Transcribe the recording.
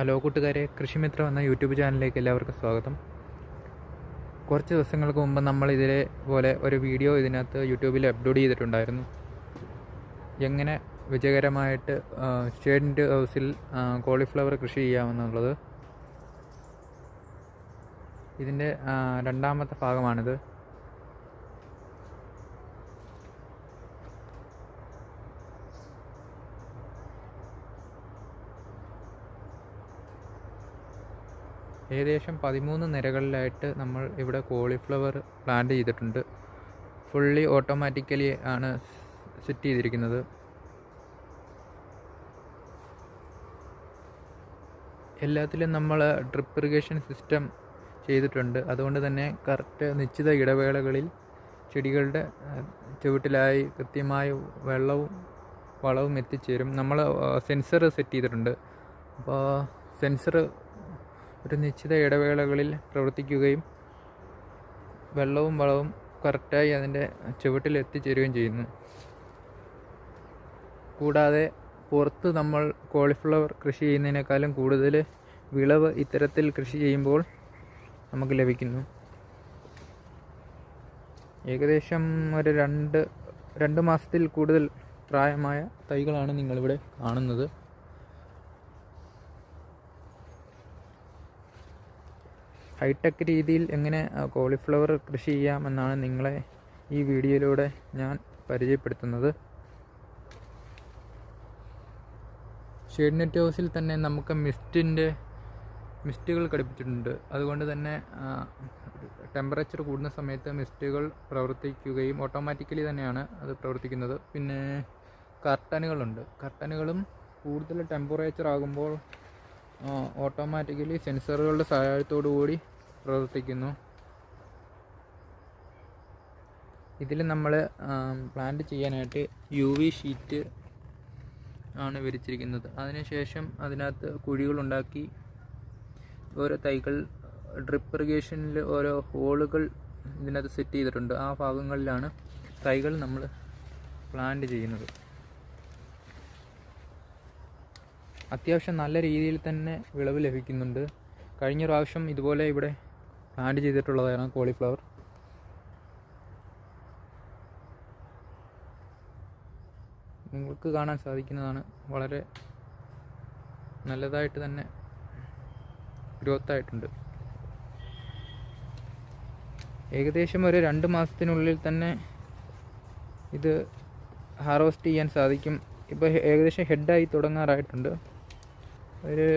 Hello കൂട്ടുകാരെ, കൃഷിമിത്രം എന്ന YouTube ചാനലിലേക്ക് എല്ലാവർക്കും സ്വാഗതം. കുറച്ച് ദിവസങ്ങൾക്ക് മുമ്പ് നമ്മൾ ഇതേപോലെ ഒരു വീഡിയോ ഇതിനകത്ത് യൂട്യൂബിൽ അപ്ലോഡ് ചെയ്തിട്ടുണ്ടായിരുന്നു. എങ്ങനെ വിജയകരമായിട്ട് ഷെയ്ഡ് ഹൗസിൽ കോളിഫ്ലവർ കൃഷി ചെയ്യാമെന്നുള്ളത്. ഇതിൻ്റെ രണ്ടാമത്തെ ഭാഗമാണിത്. ഏകദേശം 13 നിരകളിലായിട്ട് നമ്മൾ ഇവിടെ കോളിഫ്ലവർ പ്ലാന്റ് ചെയ്തിട്ടുണ്ട്. ഫുള്ളി ഓട്ടോമാറ്റിക്കലി ആണ് സെറ്റ് ചെയ്തിരിക്കുന്നത്. എല്ലാത്തിലും നമ്മൾ ഡ്രിപ്പ് ഇറിഗേഷൻ സിസ്റ്റം ചെയ്തിട്ടുണ്ട്. അതുകൊണ്ട് തന്നെ കറക്റ്റ് നിശ്ചിത ഇടവേളകളിൽ ചെടികളുടെ ചുവട്ടിലായി കൃത്യമായ വെള്ളവും വളവും എത്തിച്ചേരും. നമ്മൾ സെൻസർ സെറ്റ് ചെയ്തിട്ടുണ്ട്. അപ്പോൾ സെൻസർ ഒരു നിശ്ചിത ഇടവേളകളിൽ പ്രവർത്തിക്കുകയും വെള്ളവും വളവും കറക്റ്റായി അതിൻ്റെ ചുവട്ടിൽ എത്തിച്ചേരുകയും ചെയ്യുന്നു. കൂടാതെ പുറത്ത് നമ്മൾ കോളിഫ്ലവർ കൃഷി ചെയ്യുന്നതിനേക്കാളും കൂടുതൽ വിളവ് ഇത്തരത്തിൽ കൃഷി ചെയ്യുമ്പോൾ നമുക്ക് ലഭിക്കുന്നു. ഏകദേശം ഒരു രണ്ട് മാസത്തിൽ കൂടുതൽ പ്രായമായ തൈകളാണ് നിങ്ങളിവിടെ കാണുന്നത്. ഹൈടെക് രീതിയിൽ എങ്ങനെ കോളിഫ്ലവർ കൃഷി ചെയ്യാമെന്നാണ് നിങ്ങളെ ഈ വീഡിയോയിലൂടെ ഞാൻ പരിചയപ്പെടുത്തുന്നത്. ഷെയ്ഡ് നെറ്റ് ഹൗസിൽ തന്നെ നമുക്ക് മിസ്റ്റുകൾ ഘടിപ്പിച്ചിട്ടുണ്ട്. അതുകൊണ്ട് തന്നെ ടെമ്പറേച്ചർ കൂടുന്ന സമയത്ത് മിസ്റ്റുകൾ പ്രവർത്തിക്കുകയും ഓട്ടോമാറ്റിക്കലി തന്നെയാണ് അത് പ്രവർത്തിക്കുന്നത്. പിന്നെ കർട്ടനുകളും കൂടുതൽ ടെമ്പറേച്ചർ ആകുമ്പോൾ ഓട്ടോമാറ്റിക്കലി സെൻസറുകളുടെ സഹായത്തോടു കൂടി പ്രവർത്തിക്കുന്നു. ഇതിൽ നമ്മൾ പ്ലാന്റ് ചെയ്യാനായിട്ട് UV ഷീറ്റ് ആണ് വിരിച്ചിരിക്കുന്നത്. അതിനുശേഷം അതിനകത്ത് കുഴികളുണ്ടാക്കി ഓരോ തൈകൾ ഡ്രിപ്പ് ഇറിഗേഷനിൽ ഓരോ ഹോളുകൾ ഇതിനകത്ത് സെറ്റ് ചെയ്തിട്ടുണ്ട്. ആ ഭാഗങ്ങളിലാണ് തൈകൾ നമ്മൾ പ്ലാന്റ് ചെയ്യുന്നത്. അത്യാവശ്യം നല്ല രീതിയിൽ തന്നെ വിളവ് ലഭിക്കുന്നുണ്ട്. കഴിഞ്ഞ പ്രാവശ്യം ഇതുപോലെ ഇവിടെ പ്ലാന്റ് ചെയ്തിട്ടുള്ളതാണ് കോളിഫ്ലവർ. നിങ്ങൾക്ക് കാണാൻ സാധിക്കുന്നതാണ്. വളരെ നല്ലതായിട്ട് തന്നെ ഗ്രോത്ത് ആയിട്ടുണ്ട്. ഏകദേശം ഒരു 2 മാസത്തിനുള്ളിൽ തന്നെ ഇത് ഹാർവെസ്റ്റ് ചെയ്യാൻ സാധിക്കും. ഇപ്പോൾ ഏകദേശം ഹെഡായി തുടങ്ങാറായിട്ടുണ്ട്. ഒരു